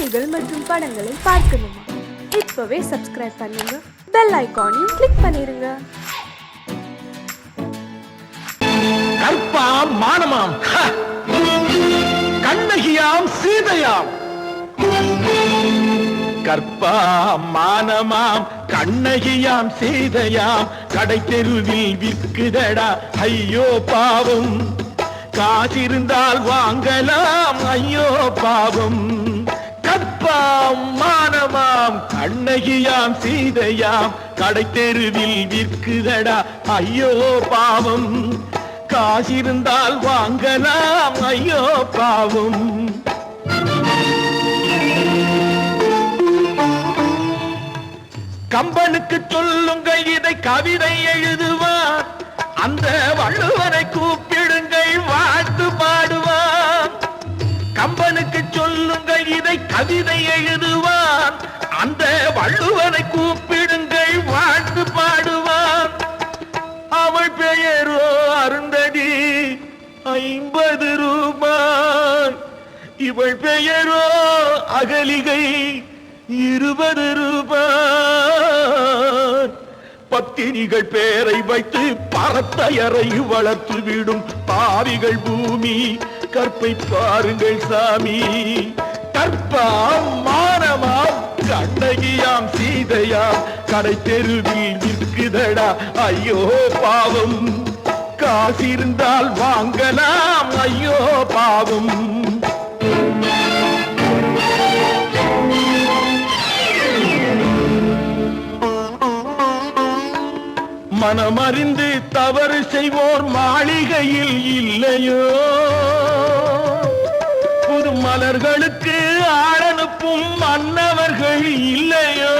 செய்திகள் மற்றும் படங்களை பார்க்கணுமா? இப்பவே சப்ஸ்கிரைப் பண்ணுங்க, பெல் ஐகானையும் கிளிக் பண்ணிருங்க. கற்பாம் மானமாம் கண்ணகியாம் சீதையாம். கற்பாம் மானமாம் கண்ணகியாம் சீதையாம் கடை தெருவில் விற்குதடா ஐயோ பாவம். காசிருந்தால் வாங்கலாம் ஐயோ பாவம். கற்பாம் மானமாம் கண்ணகியாம் சீதையாம் கடை தெருவில் விற்குதடா ஐயோ பாவம். காசிருந்தால் வாங்கலாம் ஐயோ பாவம். கம்பனுக்கு சொல்லுங்கள் இதை கவிதை எழுதுவார். அந்த வள்ளுவரை கூப்பிடுங்கள் வாழ்த்து பாடுவார். கம்பனுக்கு சொல்லுங்கள் இதை கவிதை எழுதுவார். அந்த வள்ளுவரை கூப்பிடுங்கள் வாழ்த்து பாடுவார். அவள் பெயரோ அருந்ததி 50 ரூபாய். இவள் பெயரோ அகலிகை 20 ரூபாய். பத்தினிகள் பேரை வைத்து பரத்தையரை வளர்த்து விடும் பாவிகள் பூமி. கற்பை பாருங்கள் சாமி. கற்பாம் மானமாம் கண்ணகியாம் சீதையாம் கடை தெருவில் விற்குதடா ஐயோ பாவம். காசிருந்தால் வாங்கலாம் ஐயோ பாவம். மனமறிந்து தவறு செய்வோர் மாளிகையில் இல்லையோ? புது மலர்களுக்கு ஆளனுப்பும் மன்னவர்கள் இல்லையோ?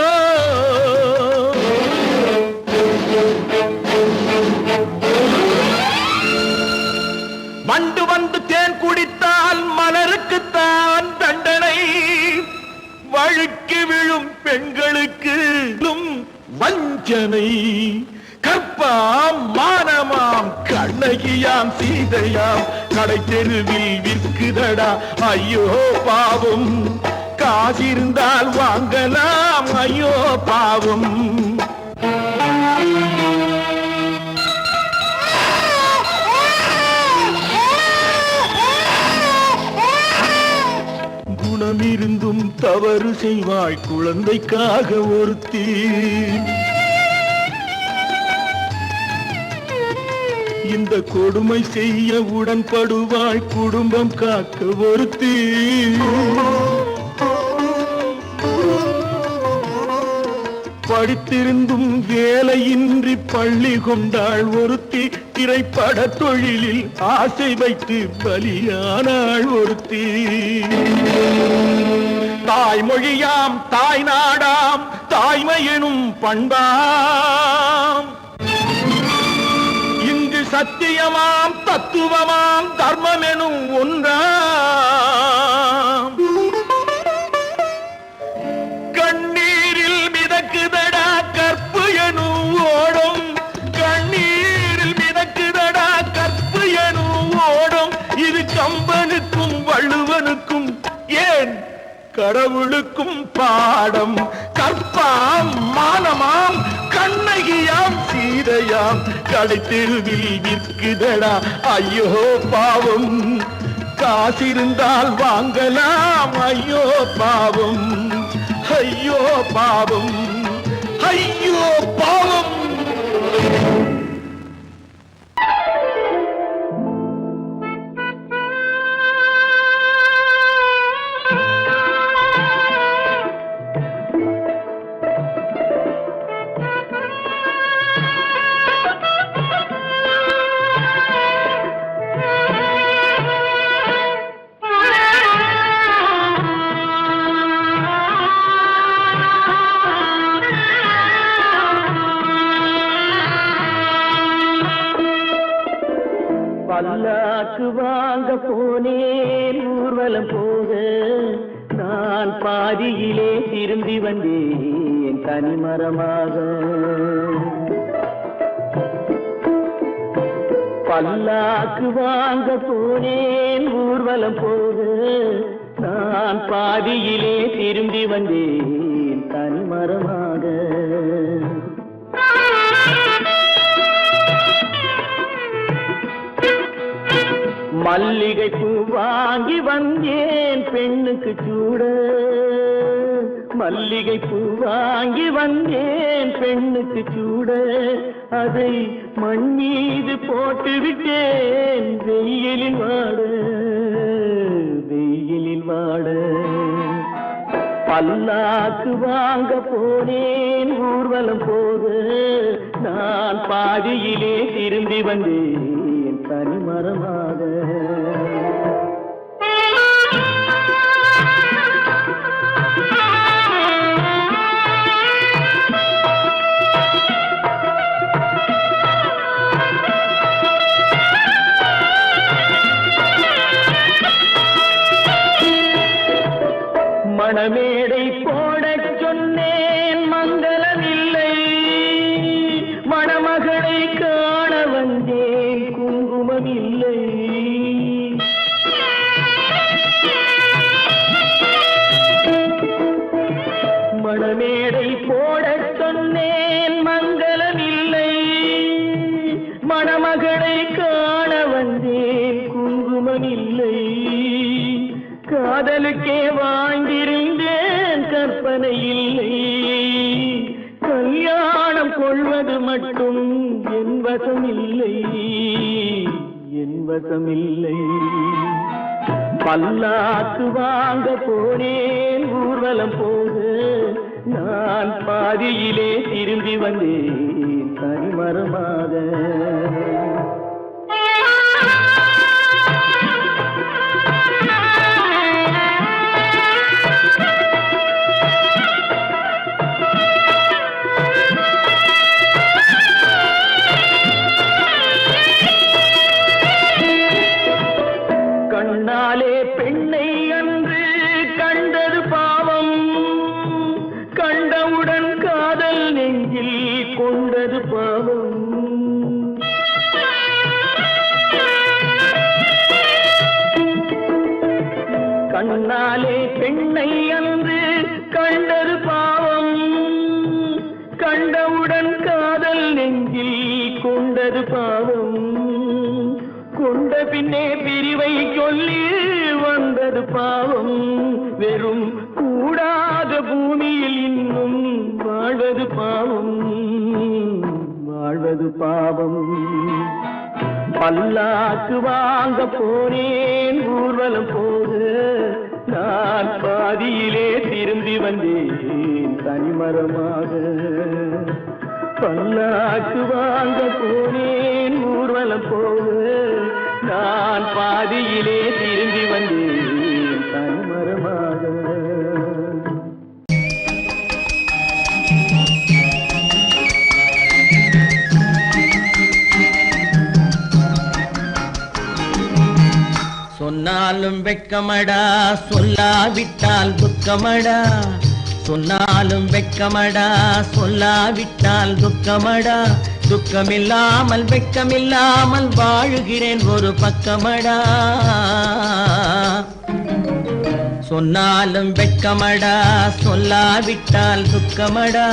வண்டு வந்து தேன் குடித்தால் மலருக்குத்தான் தண்டனை. வழுக்கி விழும் பெண்களுக்கு வஞ்சனை. கற்பாம் மானமாம் கண்ணகியாம் சீதையாம் கடை தெருவில் விற்குதடா ஐயோ பாவம். காசிருந்தால் வாங்கலாம் ஐயோ பாவம். குணமிருந்தும் தவறு செய்வாய் குழந்தைக்காக ஒருத்தி. இந்த கொடுமை செய்ய உடன்படுவாய் குடும்பம் காக்க ஒருத்தி. படித்திருந்தும் வேலையின்றி பள்ளி கொண்டாள் ஒருத்தி. திரைப்பட தொழிலில் ஆசை வைத்து பலியானாள் ஒருத்தி. தாய்மொழியாம் தாய் நாடாம் தாய்மையெனும் பண்பாம். சத்தியமாம் தத்துவமாம் தர்மம் எனும் ஒன்றாம். கண்ணீரில் மிதக்குதடா கற்பு எனும் ஓடும். கண்ணீரில் மிதக்குதடா கற்பு எனும் ஓடும். இது கம்பனுக்கும் வள்ளுவனுக்கும் ஏன் கடவுளுக்கும் பாடம். கற்பாம் மானமாம் கண்ணகியாம் சீதையாம் கடை தெருவில் விற்குதடா ஐயோ பாவம். காசிருந்தால் வாங்கலாம் ஐயோ பாவம். ஐயோ பாவம் ஐயோ பாவம். பல்லாக்கு வாங்க போனேன் ஊர்வலம் போக. நான் பாதியிலே திரும்பி வந்தேன் தனிமரமாக. பல்லாக்கு வாங்க போனேன் ஊர்வலம் போக. நான் பாதியிலே திரும்பி வந்தேன் தனிமரமாக. மல்லிகை பூ வாங்கி வந்தேன் பெண்ணுக்கு சூட, மல்லிகை பூ வாங்கி வந்தேன் பெண்ணுக்கு சூட, அதை மண் மீது போட்டு விட்டேன் வெயிலில் வாட, வெயிலில் வாட. பல்லாக்கு வாங்க போனேன் ஊர்வலம் போது, நான் பாதியிலே திரும்பி வந்தேன் தனிமரமாக. மணமேடை போடச் சொன்னேன் மங்களமில்லை, மணமகளை காண வந்தேன் குங்குமமில்லை. மணமேடை போடச் சொன்னேன் மங்களமில்லை, மணமகளை காண வந்தேன் குங்குமமில்லை. காதலுக்கே வாழ்ந்திருந்தேன் கற்பனை இல்லை, கல்யாணம் கொள்வது மட்டும் என் வசமில்லை, என் வசமில்லை. பல்லாக்கு வாங்க போனேன் ஊர்வலம் போது, நான் பாதியிலே திரும்பி வந்தேன் தனிமரமாக. கண்ணாலே பெண்ணை அன்று கண்டது பாவம், கண்டவுடன் காதல் நெஞ்சில் கொண்டது பாவம். கண்ணாலே பெண்ணை அன்று கண்டது பாவம், கண்டவுடன் காதல் நெஞ்சில் கொண்டது பாவம். கொண்ட பின்னே பிரிவை சொல்லி வந்தது பாவம், வெறும் கூடாத பூமியில் இன்னும் வாழ்வது பாவம், வாழ்வது பாவம். பல்லாக்கு வாங்க போனேன் ஊர்வலம் போது, நான் பாதியிலே திரும்பி வந்தேன் தனிமரமாக. பல்லாக்கு வாங்க போனேன் ஊர்வலம் போது, நான் பாதியிலே திரும்பி வந்தேன் தனிமரமாக. சொன்னாலும் வெட்கமடா, சொல்லாவிட்டால் துக்கமடா. சொன்னாலும் வெட்கமடா, சொல்லாவிட்டால் துக்கமடா. துக்கமில்லாமல் வெட்கமில்லாமல் வாழுகிறேன் ஒரு பக்கமடா. சொன்னாலும் வெட்கமடா, சொல்லாவிட்டால் துக்கமடா.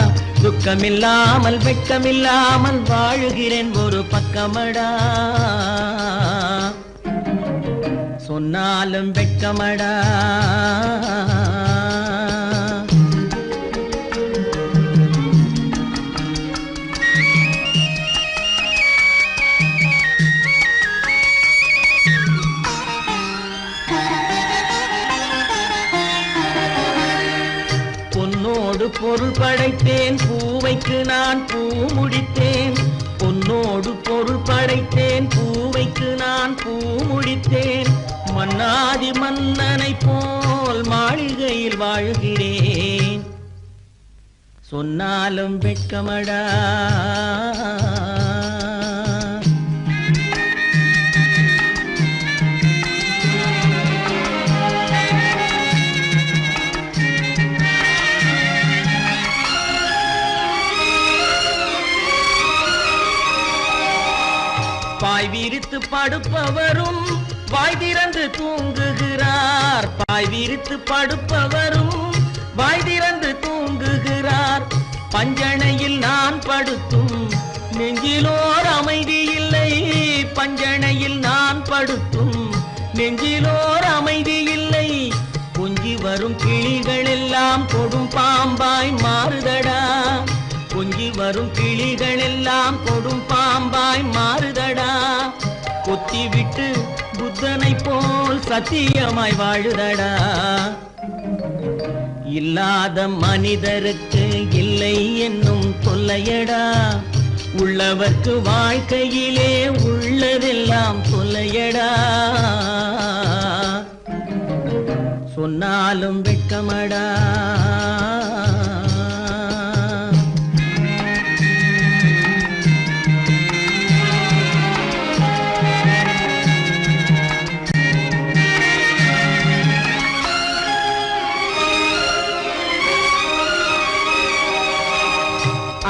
துக்கமில்லாமல் வெட்கமில்லாமல் வாழுகிறேன் ஒரு பக்கமடா. சொன்னாலும் வெட்கமடா. பொன்னோடு பொருள் படைத்தேன், பூவைக்கு நான் பூ முடித்தேன். பொன்னோடு பொருள் படைத்தேன், பூவைக்கு நான் பூ முடித்தேன். மன்னாதி மன்னனை போல் மாளிகையில் வாழ்கிறேன். சொன்னாலும் வெட்கமடா. பாய் விரித்து படுப்பவரும் வாய் திறந்து தூங்குகிறார் பாய் விரித்து படுப்பவரும் வாய் திறந்து தூங்குகிறார் பஞ்சணையில் நான் படுத்தும் நெஞ்சிலோர் அமைதி இல்லை பஞ்சணையில் நான் படுத்தும் நெஞ்சிலோர் அமைதி இல்லை கொஞ்சி வரும் கிளிகள் எல்லாம் கொடும் பாம்பாய் மாறுதடா கொஞ்சி வரும் கிளிகள் எல்லாம் கொடும் பாம்பாய் மாறுதடா கொத்தி விட்டு புத்தனை போல் சத்தியமாய் வாழுதடா இல்லாத மனிதருக்கு இல்லை என்னும் தொல்லையடா உள்ளவர்க்கு வாழ்க்கையிலே உள்ளதெல்லாம் தொல்லையடா சொன்னாலும் வெட்கமடா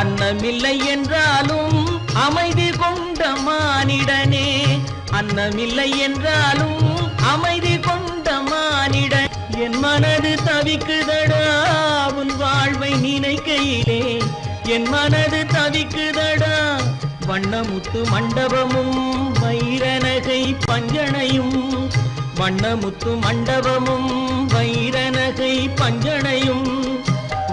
அன்னமில்லை என்றாலும் அமைதி கொண்ட மானிடனே அன்னமில்லை என்றாலும் அமைதி கொண்ட மானிடன் என் மனது தவிக்குதடா உன் வாழ்வை நினைக்கையிலே என் மனது தவிக்குதடா வண்ணமுத்து மண்டபமும் வைரநகை பஞ்சனையும் வண்ணமுத்து மண்டபமும் வைரநகை பஞ்சனையும்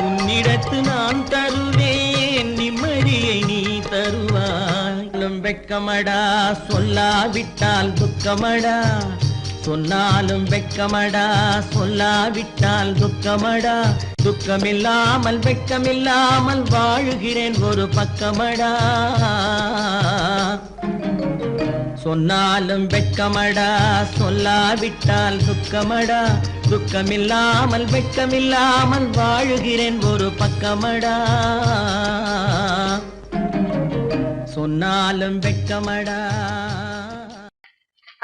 உன்னிடத்து நான் தருவேன் நிம்மதியை நீ தருவாய் வெட்கமடா சொல்லாவிட்டால் துக்கமடா சொன்னாலும் வெட்கமடா சொல்லாவிட்டால் துக்கமடா துக்கமில்லாமல் வெட்கமில்லாமல் வாழுகிறேன் ஒரு பக்கமடா சொன்னாலும் வெட்கமடா சொல்லாவிட்டால் துக்கமடா துக்கமில்லாமல் வெட்கமில்லாமல் வாழுகிறேன் ஒரு பக்கமடா சொன்னாலும் வெட்கமடா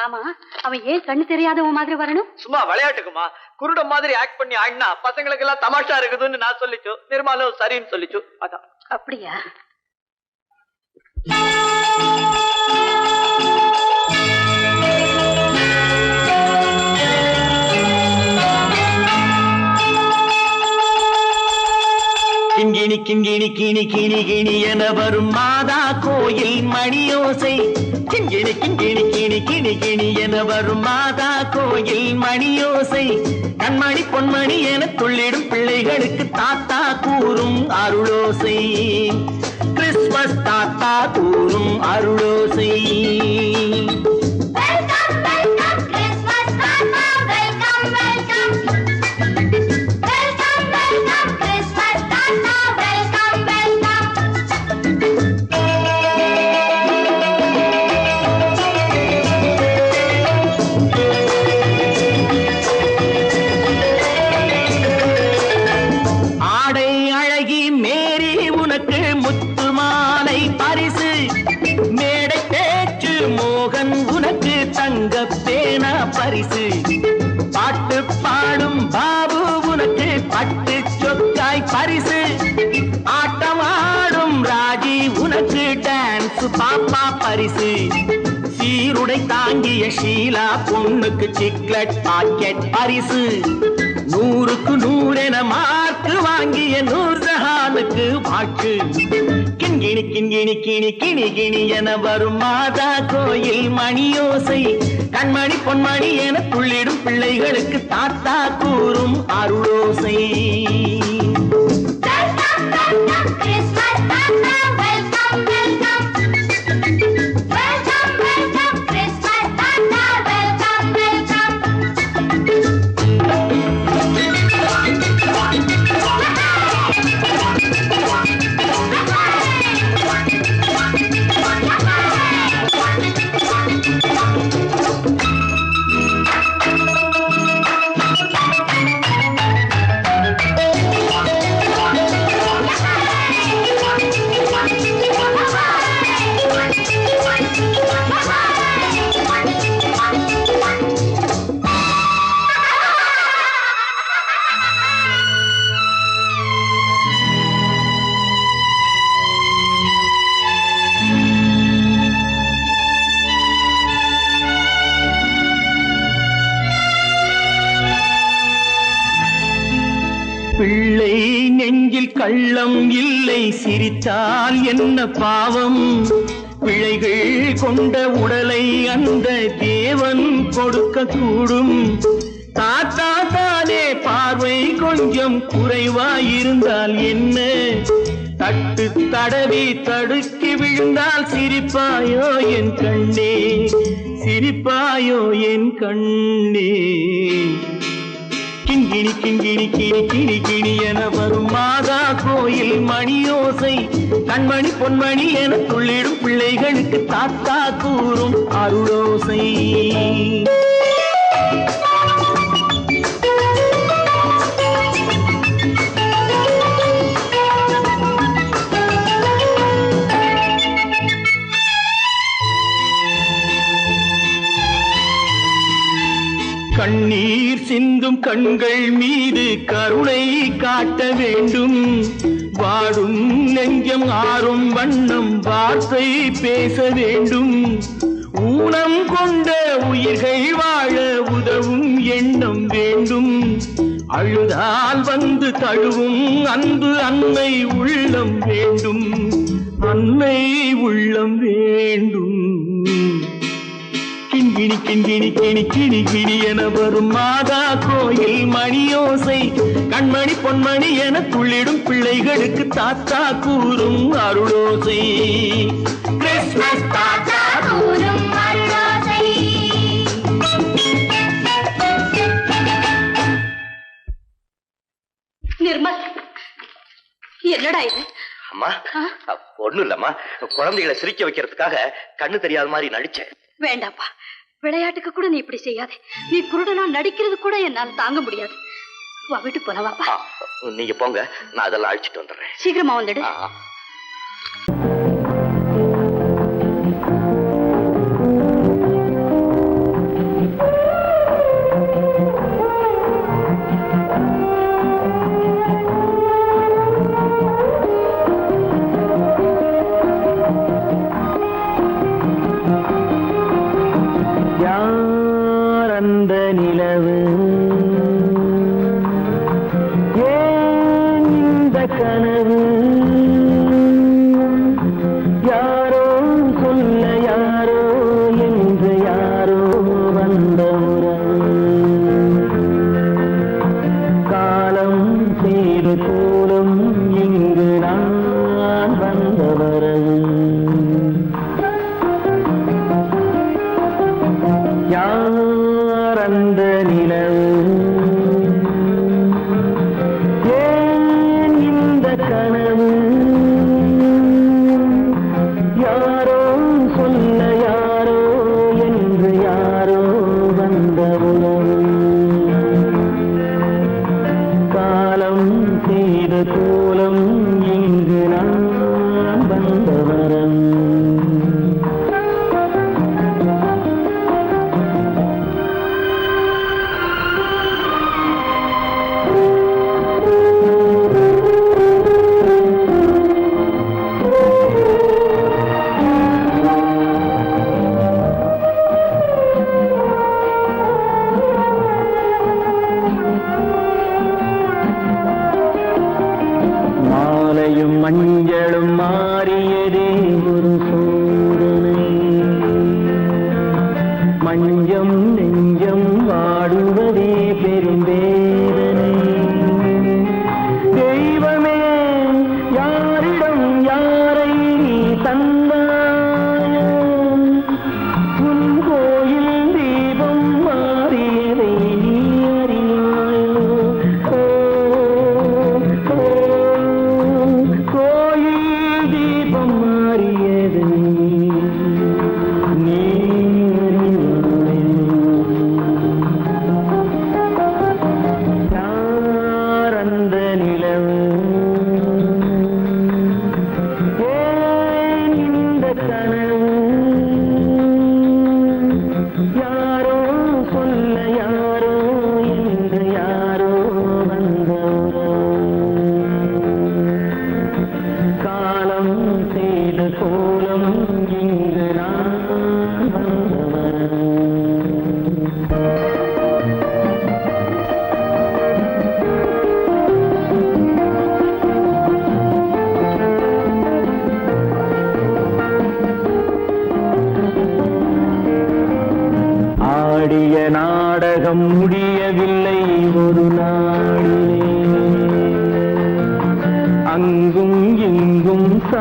ஆமா அவன் ஏன் கண்ணு தெரியாதவன் மாதிரி வரணும் சும்மா விளையாட்டுக்குமா குருட மாதிரி ஆக்ட் பண்ணி ஆடினா பசங்களுக்கு எல்லாம் தமாஷா இருக்குதுன்னு நான் சொல்லிச்சு நிர்மலும் சரின்னு சொல்லிச்சு அதான் அப்படியா கிண்கிணி கிண்கிணி கிணி கிணி கிணி என வரும் மாதா கோயில் மணியோசை கிண்கிணி கிண்கிணி கிணி கிணி கிணி என வரும் மாதா கோயில் மணியோசை கண்மணி பொன்மணி என துள்ளிடும் பிள்ளைகளுக்கு தாத்தா கூறும் அருளோசை கிறிஸ்துமஸ் தாத்தா கூறும் அருளோசை பரிசு பாட்டு பாடும் பாபு உனக்கு பட்டு சொக்காய் பரிசு ஆட்டமாடும் ராஜி உனக்கு டான்ஸ் பாப்பா பரிசு சீருடை தாங்கிய ஷீலா பொண்ணுக்கு சிக்லெட் பாக்கெட் பரிசு 100க்கு 100 என மார்க்கு வாங்கிய நூர்ஜஹானுக்கு வாக்கு கிண்கிணி கிண்கிணி கிணி கிணி கிணி என வரும் மாதா கோயில் மணியோசை கண்மணி பொன்மணி என துள்ளிடும் பிள்ளைகளுக்கு தாத்தா கூறும் அருளோசை பிள்ளை நெஞ்சில் கள்ளம் இல்லை, சிரித்தால் என்ன பாவம்? பிழைகள் கொண்ட உடலை அந்த தேவன் கொடுக்க கூடும். தாத்தா தானே பார்வை கொஞ்சம் குறைவாயிருந்தால் என்ன? தட்டு தடவி தடுக்கி விழுந்தால் சிரிப்பாயோ என் கண்ணே, சிரிப்பாயோ என் கண்ணே. கிண்கிணி கிண்கிணி கிணி கிணி கிணி என வரும் மாதா கோயில் மணியோசை, கண்மணி பொன்மணி என துள்ளிடும் பிள்ளைகளுக்கு தாத்தா கூறும் அருளோசை. கண்ணீர் சிந்தும் கண்கள் மீது கருணை காட்ட வேண்டும். வாடும் நெஞ்சம் ஆறும் வண்ணம் வார்த்தை பேச வேண்டும். ஊனம் கொண்ட உயிர்கள் வாழ உதவும் எண்ணம் வேண்டும். அழுதால் வந்து தழுவும் அன்பு அன்னை உள்ளம் வேண்டும், அன்னை உள்ளம் வேண்டும். கிண்கிணி கிண்கிணி கிணி கிணி கிணி என வரும் மாதா கோயில் மணியோசை, கண்மணி பொன்மணி என துள்ளிடும் பிள்ளைகளுக்கு தாத்தா கூறும் அருளோசை. கிறிஸ்மஸ் தாத்தா கூறும் அருளோசை. நிர்மல், என்னடா இது? அம்மா ஒண்ணும் இல்லம்மா, குழந்தைகளை சிரிக்க வைக்கிறதுக்காக கண்ணு தெரியாத மாதிரி நடிச்சேன். வேண்டாப்பா, விளையாட்டுக்கு கூட நீ இப்படி செய்யாதே. நீ குருடனா நடிக்கிறது கூட என்னால தாங்க முடியாது. வா, வீட்டுக்கு போல வாப்பா. நீங்க போங்க, நான் அதெல்லாம் அழிச்சிட்டு வந்துடுறேன். சீக்கிரமா வந்துடு. கோயில்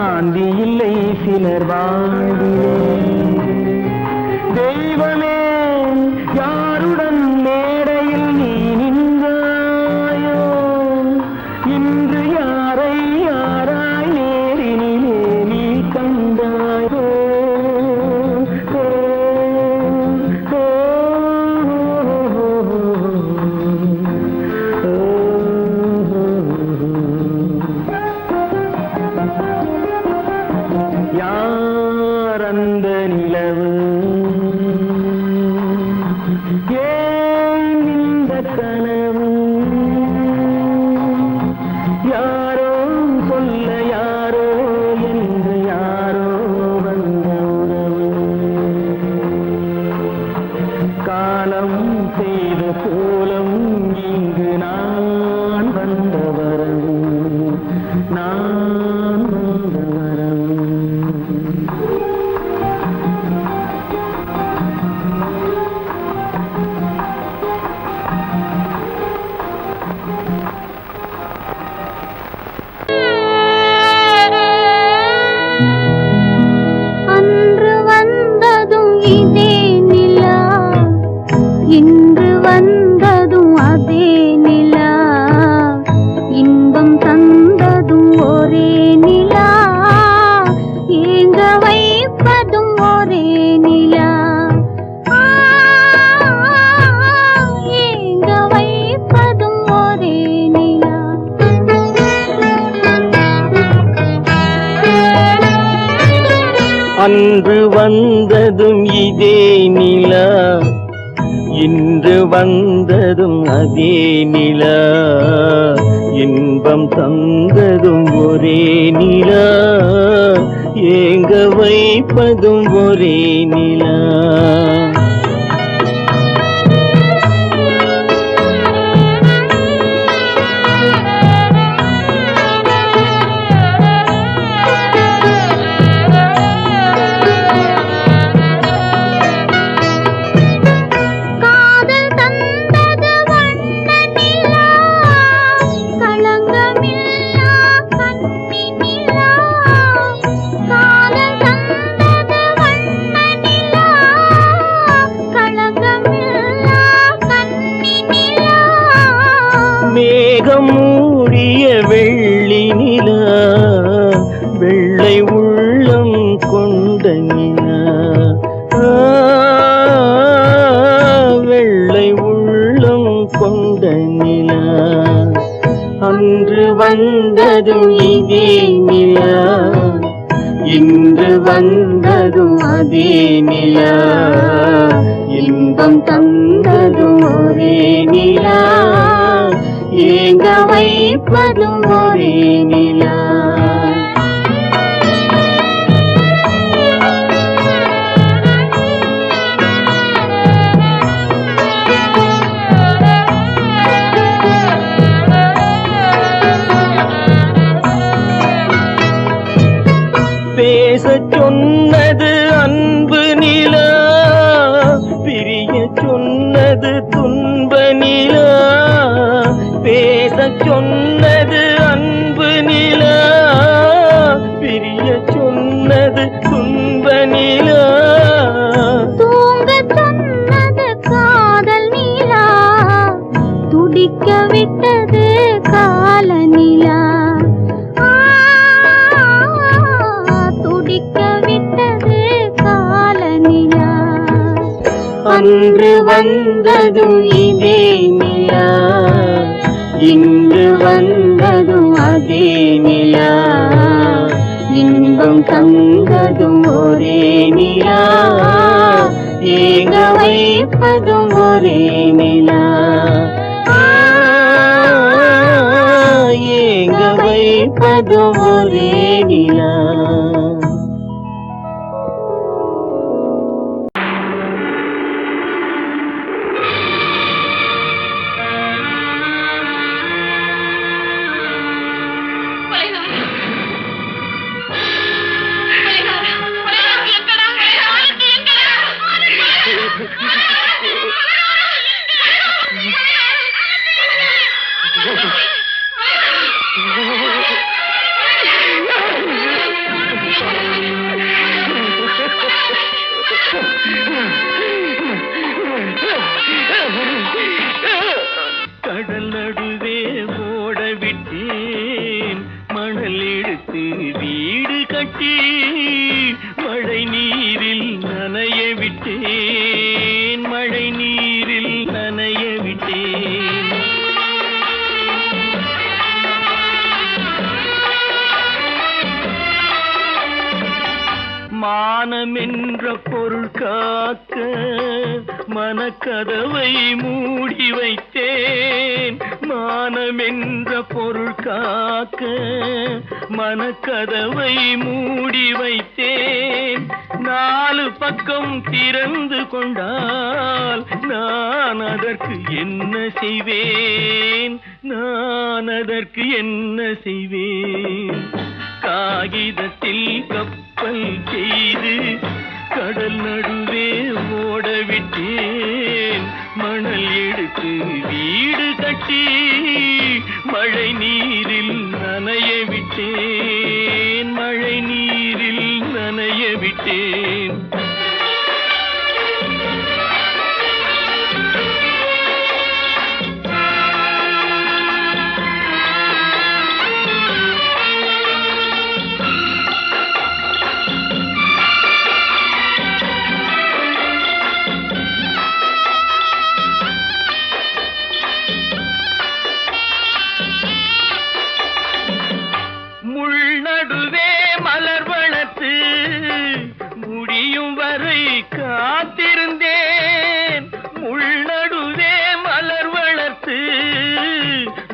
சாந்தி இல்லை சிலர் வாழ்விலே. தெய்வமே யாருடன் மேடையில் நீ நின்றாயோ, இன்று யாரை யாராய் நேரினிலே நீ கண்டாயோ. யார் அந்த நிலவு, ஏன் இந்த கனவு, யாரோ சொல்ல யாரோ என்று யாரோ வந்த உறவு. காலம் செய்த கோலம் இங்கு நான் வந்த வரவு, நான் வந்த வரவு. அன்று வந்ததும் இதே நிலா, இன்று வந்ததும் அதே நிலா, இன்பம் தந்ததும் ஒரே நிலா, ஏங்க வைப்பதும் ஒரே நிலா, ஏங்க வைப்பதும் ஒரே நிலா. அன்று வந்ததும் இதே நிலா, இன்று வந்ததும் அதே நிலா, இன்பம் தந்ததும் ஒரே நிலா, ஏங்க வைப்பதும் ஒரே நிலா. காதல் தந்தது வண்ண நிலா, களங்கமில்லா கன்னி நிலா, காதல் தந்தது வண்ண நிலா, களங்கமில்லா கன்னி நிலா. மேகம் மூடிய வெள்ளி நிலா, வெள்ளை உள்ளம் கொண்ட நிலா, வெள்ளை உள்ளம் கொண்ட நிலா. அன்று வந்ததும் இதே நிலா, இன்று வந்ததும் அதே நிலா, இன்பம் தந்ததும் ஒரே நிலா, ஏங்க வைப்பதும் ஒரே நிலா. பேசச் சொன்னது அன்பு நிலா, பிரிய சொன்னது துன்ப நிலா, பேசச் சொன்னது அன்பு நிலா, பிரிய சொன்னது துன்ப நிலா. தூங்கச் சொன்னது காதல் நிலா, துடிக்க விட்டது கால நிலா, துடிக்க விட்டது கால நிலா. அன்று வந்ததும் இதே நிலா, இன்று வந்ததும் அதே நிலா, இன்பம் தந்ததும் ஒரே நிலா, ஏங்க வைப்பதும் ஒரே நிலா, ஏங்க வைப்பதும் ஒரே நிலா. கட்டி மழை நீரில் நனைய விட்டேன், மழை நீரில் நனைய விட்டேன். மானமென்ற பொருள் காக்க மனக்கதவை மூடி வைத்தேன், மானமென்ற பொருள் காக்க மனக்கதவை மூடி வைத்தேன். 4 பக்கம் திறந்து கொண்டால் நான் அதற்கு என்ன செய்வேன், நான் அதற்கு என்ன செய்வேன்? காகிதத்தில் கப்பல் செய்து கடல் நடுவே ஓடவிட்டேன், மணல் எடுத்து வீடு கட்டி மழை நீரில் நனைய விட்டேன், மழை நீரில் நனைய விட்டேன். முள்நடுவே மலர் வளர்த்து முடியும் வரை காத்திருந்தேன், முள்நடுவே மலர் வளர்த்து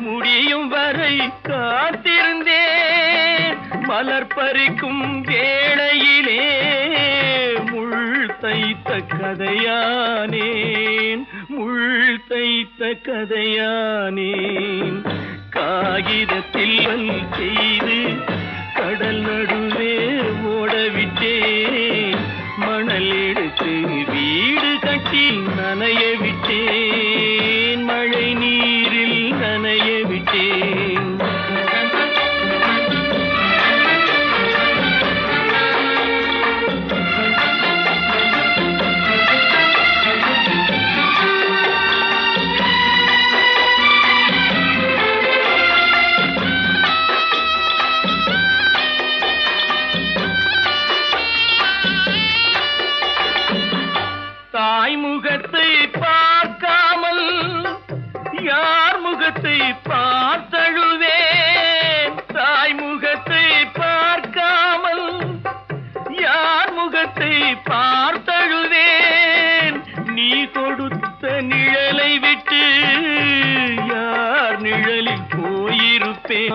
முடியும் வரை காத்திருந்தேன். மலர் பறிக்கும் வேளையிலே முள் தைத்த கதையானேன், முள் தைத்த கதையானேன். காகிதத்தில் செய்து கடல் நடுவே ஓடவிட்டேன், மணல் எடுத்து வீடு கட்டி நனைய விட்டேன், மழை நீரில் நனைய விட்டேன். தாய் முகத்தை பார்க்காமல் யார் முகத்தை பார்த்தழுவேன், தாய் முகத்தை பார்க்காமல் யார் முகத்தை பார்த்தழுவேன். நீ கொடுத்த நிழலை விட்டு யார் நிழலில் போயிருப்பேன்,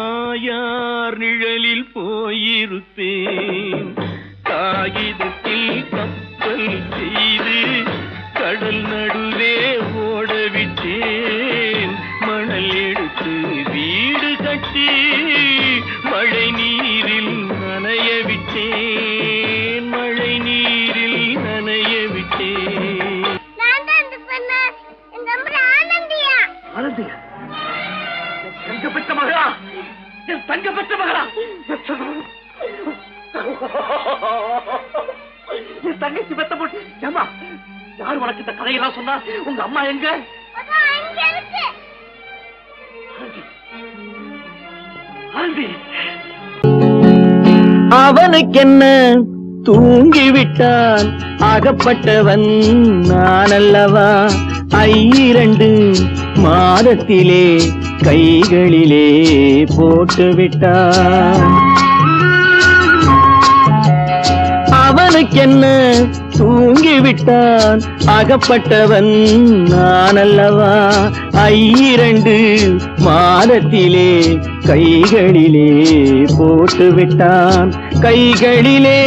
யார் நிழலில் போயிருப்பேன். காகிதத்தில் கப்பல் செய்து கடல் நடுவே ஓடவிட்டேன், மணல் எடுத்து வீடு கட்டி மழை நீரில் நனைய விட்டேன், மழை நீரில் நனைய விட்டேன். ஆனந்தியா, தங்கப்பட்ட மகளா, என் தங்கப்பட்ட மகளா, என் தங்கச்சி பெத்த போட்டு ஏமா யார் உனக்கு இந்த கதையெல்லாம் சொன்னா? உங்க அம்மா எங்க? அவனுக்கென்ன தூங்கிவிட்டான் அகப்பட்டவன் நான் அல்லவா? 2 மாதத்திலே கைகளிலே போட்டுவிட்டான். அவனுக்கென்ன தூங்கிவிட்டான் அகப்பட்டவன் நான் அல்லவா? 2 மாதத்திலே கைகளிலே போட்டுவிட்டான், கைகளிலே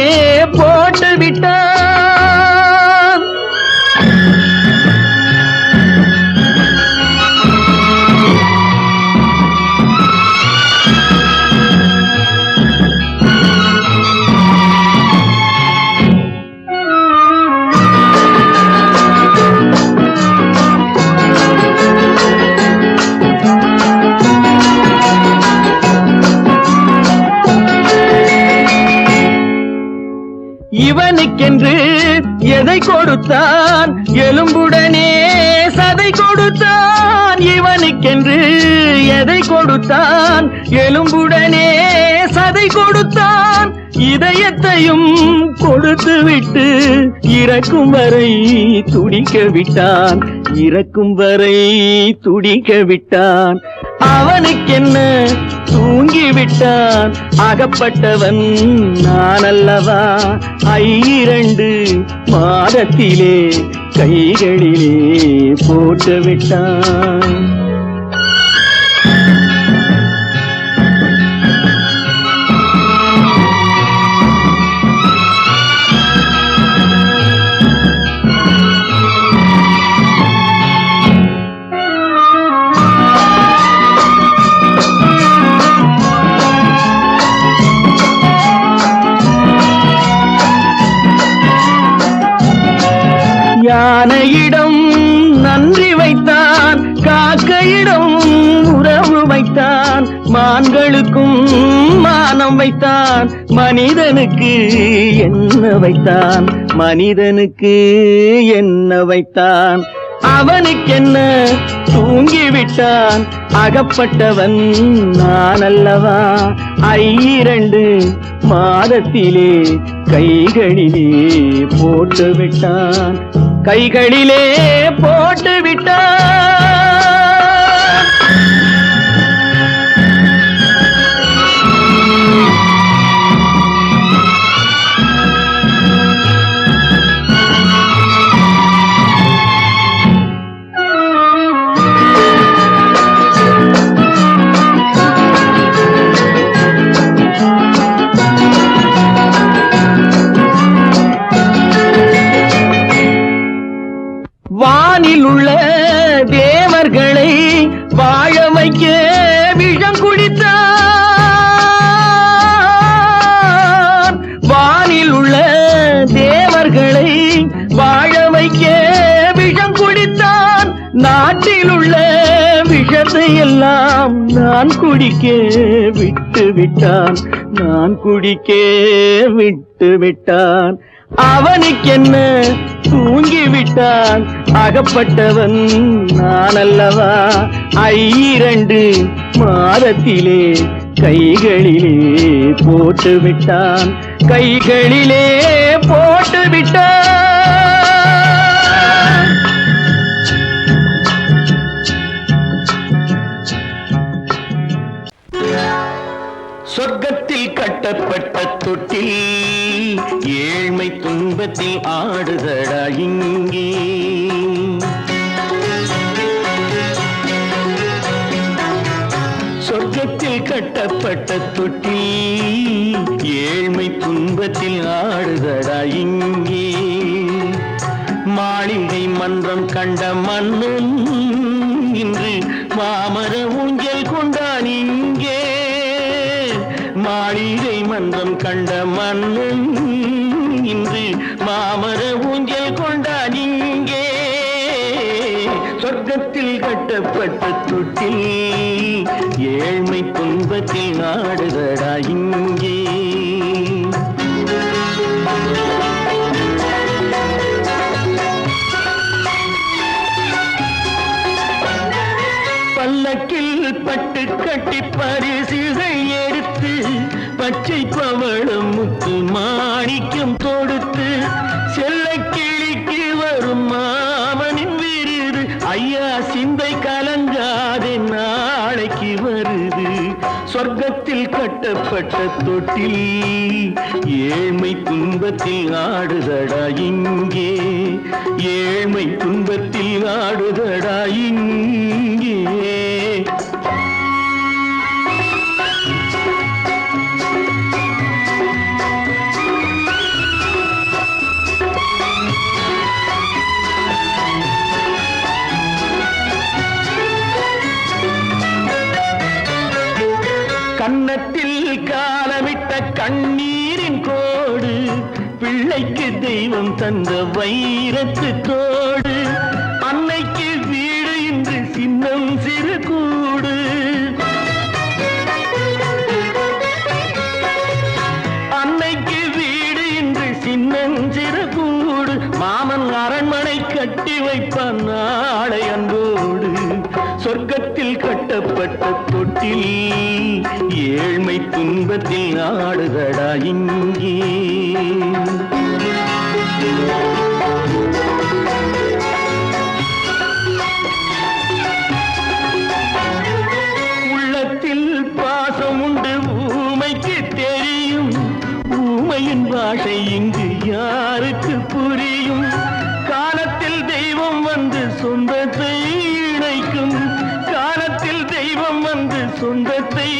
போட்டுவிட்டான். இவனுக்கென்று எதை கொடுத்தான்? எலும்புடனே சதை கொடுத்தான். இவனுக்கென்று எதை கொடுத்தான் எலும்புடனே சதை கொடுத்தான் இதயத்தையும் கொடுத்து விட்டு இறக்கும் வரை துடிக்க விட்டான் இறக்கும் வரை துடிக்க விட்டான் அவனுக்கென்ன தூங்கிவிட்டான் அகப்பட்டவன் நான் அல்லவா 2 மாதத்திலே கைகளிலே போட்டு விட்டான் யானையிடம் நன்றி வைத்தான் காக்கையிடம் உறவு வைத்தான் மான்களுக்கும் மானம் வைத்தான் மனிதனுக்கு என்ன வைத்தான் மனிதனுக்கு என்ன வைத்தான் அவனுக்கென்ன தூங்கிவிட்டான் அகப்பட்டவன் நான் அல்லவா 2 மாதத்திலே கைகளிலே போட்டு விட்டான் கைகளிலே போட்டு விட்டான் வானில் உள்ள தேவர்களை வாழ வைக்க விஷம் குடித்தான் வானில் உள்ள தேவர்களை வாழ வைக்க விஷம் குடித்தான் நாட்டில் உள்ள விஷத்தை எல்லாம் நான் குடிக்க விட்டு விட்டான் நான் குடிக்க விட்டு விட்டான் அவனுக்கென்ன தூங்கிவிட்டான் அகப்பட்டவன் நான் அல்லவா 2 மாதத்திலே கைகளிலே போட்டு விட்டான் கைகளிலே போட்டு விட்டான் சொர்க்கத்தில் கட்டப்பட்ட தொட்டில் ஏழ்மை துன்பத்தில் ஆடுதடா இங்கே சொர்க்கத்தில் கட்டப்பட்ட தொட்டில் ஏழ்மை துன்பத்தில் ஆடுதடா இங்கே மாளிகை மன்றம் கண்ட மன்னன் இன்று மாமர ஊஞ்சல் கொண்டான் இங்கே மாளிகை மன்றம் கண்ட மன்னன் இன்று மாமர ஊஞ்சல் கொண்டான் இங்கே சொர்க்கத்தில் கட்டப்பட்ட தொட்டில் ஏழ்மை துன்பத்தில் நாடுதடா இங்கே பல்லக்கில் பட்டு கட்டி பரிசுகள் எடுத்து பச்சை பவளம் முத்து மாணிக்கம் தொடுத்து செல்ல கிளிக்கு வரும் மாமனின் விருது ஐயா சிந்தை கலங்காதே நாளைக்கு வருது சொர்க்கத்தில் கட்டப்பட்ட தொட்டில் ஏழ்மை துன்பத்தில் ஆடுதடா இங்கே ஏழ்மை துன்பத்தில் ஆடுதடா இங்கே கன்னத்தில் காலமிட்ட கண்ணீரின் கோடு பிள்ளைக்கு தெய்வம் தந்த வைரத்து தோடு அன்னைக்கு வீடு இன்று சின்னம் சிறு கூடு அன்னைக்கு வீடு இன்று சின்னம் சிறு கூடு மாமன் அரண்மனை கட்டி வைப்பான் நாளை அன்போடு தொட்டில் ஏழ்மை துன்பத்தில் ஆடுதடா இங்கே. உள்ளத்தில் பாசம் உண்டு ஊமைக்கு தெரியும், ஊமையின் பாஷை இங்கு யாருக்கு புரியும்? காலத்தில் தெய்வம் வந்து சொந்தத்தை இணைக்கும், காலத்தில் தெய்வம் வந்து சொந்தத்தை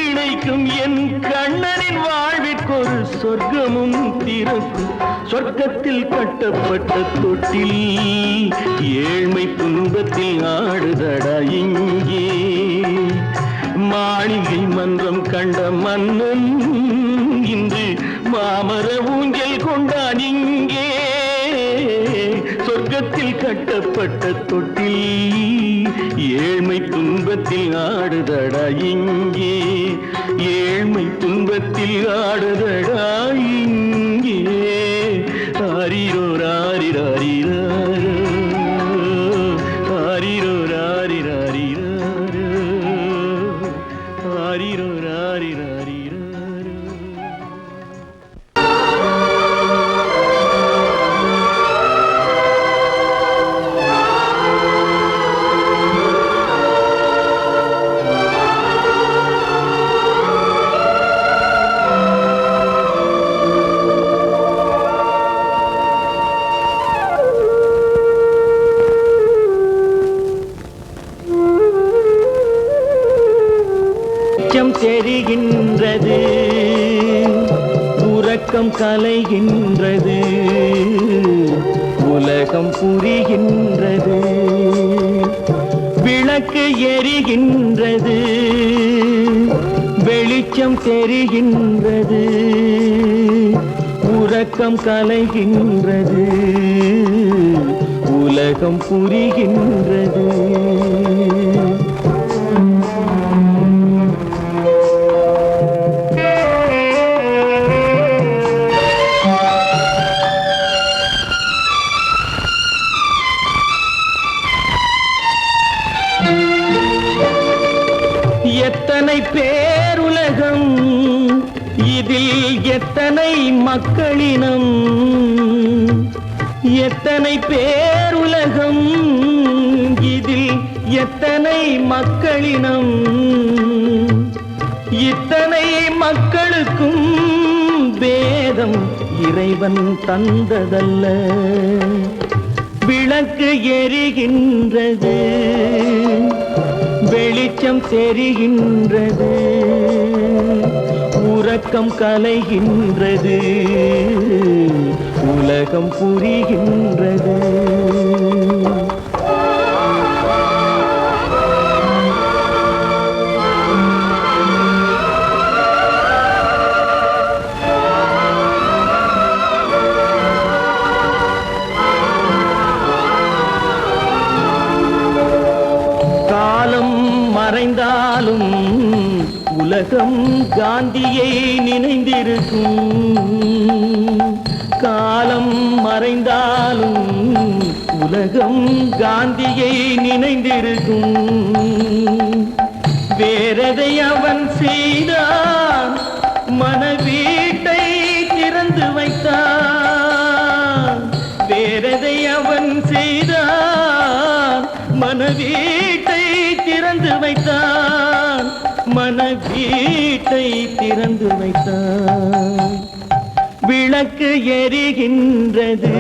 இணைக்கும். என் கண்ணனின் வாழ்விற்கொரு சொர்க்கமும் திறக்கும், சொர்க்கத்தில் கட்டப்பட்ட தொட்டில் ஏழ்மை துன்பத்தில் ஆடுதடா இங்கே. மாளிகை மன்றம் கண்ட மன்னன் இன்று மாமர ஊஞ்சல் கொண்டான் இங்கே. சொர்க்கத்தில் கட்டப்பட்ட தொட்டில் ஏழ்மை துன்பத்தில் ஆடுதடா இங்கே. ஏழ்மை துன்பத்தில் ஆடுதடா இங்கே. ஆரிரோ ராரிராரிராரோ, ஆரிரோ ராரிராரிராரோ, ஆரிரோ ராரிராரிராரோ. தெரிகின்றது, உறக்கம் கலைகின்றது, உலகம் புரிகின்றது. விளக்கு எரிகின்றது, வெளிச்சம் தெரிகின்றது, உறக்கம் கலைகின்றது, உலகம் புரிகின்றது. எத்தனை பேருலகம், இதில் எத்தனை மக்களினம். எத்தனை பேருலகம், இதில் எத்தனை மக்களினம். இத்தனை மக்களுக்கும் வேதம் இறைவன் தந்ததல்ல. விளக்கு எரிகின்றது, வெளிச்சம் தெரிகின்றது, உறக்கம் கலைகின்றது, உலகம் புரிகின்றது. மறைந்தாலும் உலகம் காந்தியை நினைந்திருக்கும். காலம் மறைந்தாலும் உலகம் காந்தியை நினைந்திருக்கும். வேறதை அவன் செய்தான், மனவீட்டை திறந்து வைத்தான். வேறதை அவன் செய்தான், மனவீட்டை திறந்து வைத்தான், மனவீட்டை திறந்து வைத்தான். விளக்கு எரிகின்றது,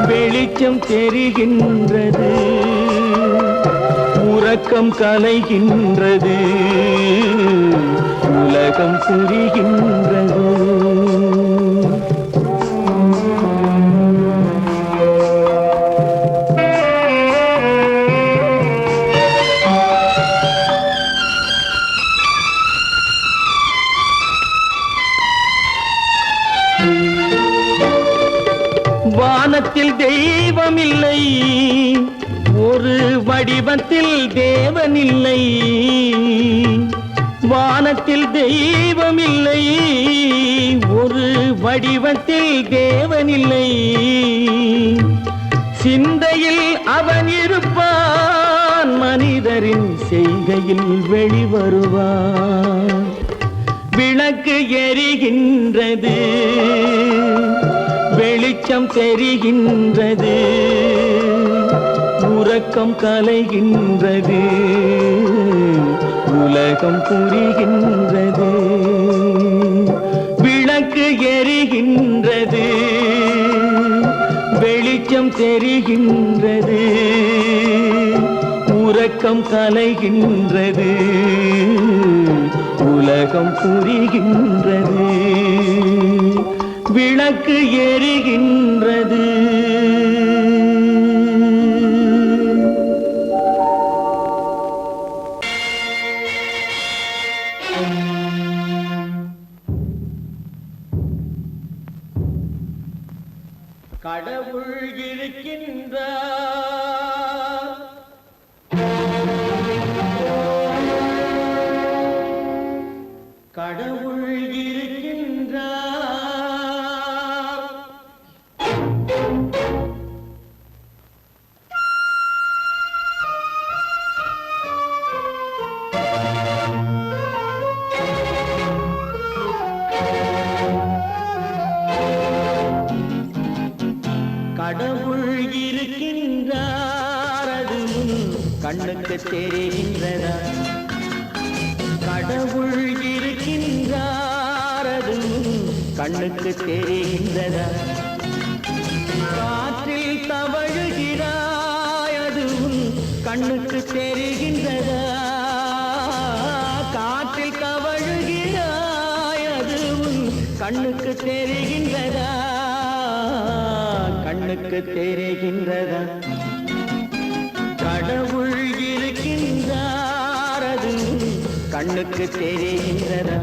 வெளிச்சம் தெரிகின்றது, உறக்கம் கலைகின்றது, உலகம் புரிகின்றது. வானத்தில் தெய்வம் இல்லை, ஒரு வடிவத்தில் தேவன் இல்லை. வானத்தில் தெய்வம் இல்லை, ஒரு வடிவத்தில் தேவன் இல்லை. சிந்தையில் அவன் இருப்பான், மனிதரின் செய்கையில் வெளிவருவார். விளக்கு எரிகின்றது, வெளிச்சம் தெரிகின்றது, உறக்கம் கலைகின்றது, உலகம் புரிகின்றது. விளக்கு எரிகின்றது, வெளிச்சம் தெரிகின்றது, உறக்கம் கலைகின்றது, உலகம் புரிகின்றது. விளக்கு எரிகின்றது. கடவுள் இருக்கின்றார், கடவுள் இருக்கின்றார். கடவுள் இருக்கின்றார், அது கண்ணுக்கு தெரிகின்றதா? கடவுள் இருக்கின்றார், அது கண்ணுக்கு தெரிகின்றதா? காற்றில் தவழுகிறாய், அது கண்ணுக்கு தெரிகின்றதா? காற்றில் தவழுகிறாய், அது கண்ணுக்கு தெரிகின்றதா? கண்ணுக்கு தெரிகின்றதா? கடவுள் இருக்கின்றார், அது கண்ணுக்கு தெரிகின்றதா?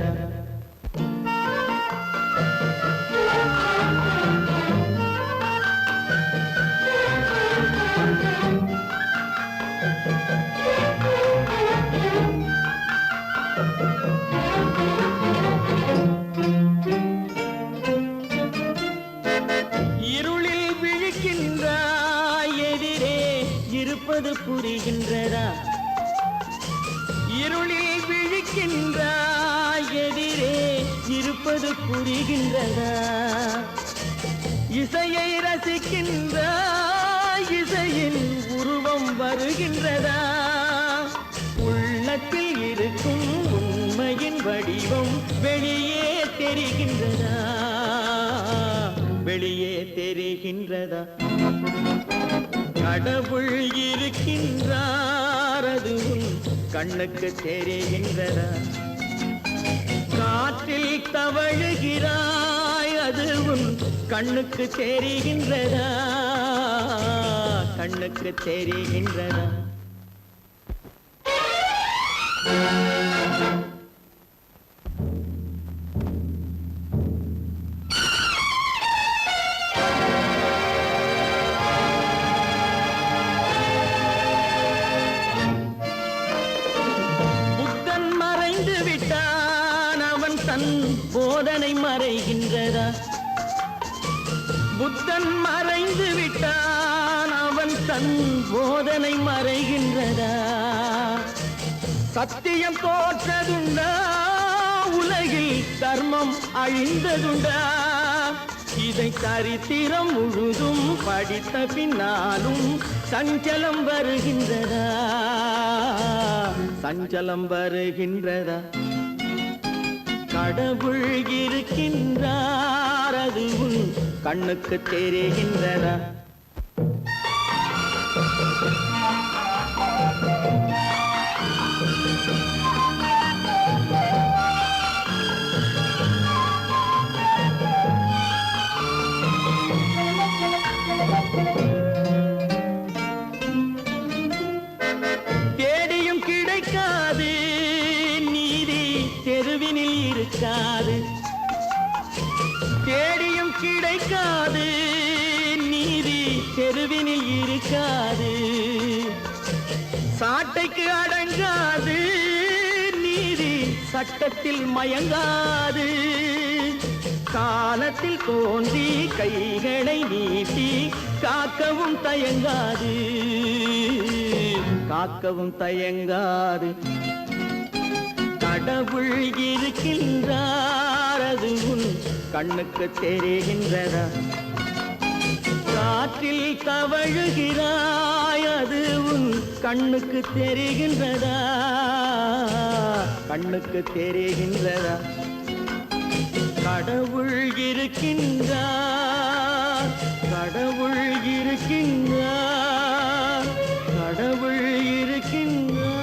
இருளில் விழிக்கின்றாய், எதிரே இருப்பது புரிகின்றதா? இருளில் விழிக்கின்றாய், எதிரே இருப்பது புரிகின்றதா? இசையை ரசிக்கின்றாய், இசையின் உருவம் வருகின்றதா? உள்ளத்தில் இருக்கும் உண்மையின் வடிவம் வெளியே தெரிகின்றதா? வெளியே தெரிகின்றதா? கடவுள் இருக்கின்றார், அது கண்ணுக்கு தெரிகின்றதா? காற்றில் தவழுகிறாய், அது கண்ணுக்கு தெரிகின்றதா? கண்ணுக்கு தெரிகின்றதா? புத்தன் மறைந்து விட்டான், அவன் தன் போதனை மறைகின்றதா? புத்தன் மறைந்து விட்டான், அவன் தன் போதனை மறைகின்றதா? சத்தியம் தோற்றதுண்டா? உலகில் தர்மம் அழிந்ததுண்டா? இதை சரித்திரம் முழுதும் படித்த பின்னாலும் சஞ்சலம் வருகின்றதா? சஞ்சலம் வருகின்றதா? கடவுள் இருக்கின்றார், அது கண்ணுக்கு தெரிகின்றதா? தேடியும் கிடைக்காது நீதி, தெருவினில் இருக்காது. தேடியும் கிடைக்காது நீதி, தெருவினில் இருக்காது. சாட்டைக்கு அடங்காது நீதி, சட்டத்தில் மயங்காது. காலத்தில் தோன்றி கைகளை நீட்டி காக்கவும் தயங்காது. காக்கவும் தயங்காது. கடவுள் இருக்கின்றார் அது உன் கண்ணுக்கு தெரிகின்றதா? காற்றில் தவழுகிறாய் அது உன் கண்ணுக்கு தெரிகின்றதா? கண்ணுக்கு தெரிகின்றதா? கடவுள் இருக்கின்றார், கடவுள் இருக்கின்றார், கடவுள் இருக்கின்றார்.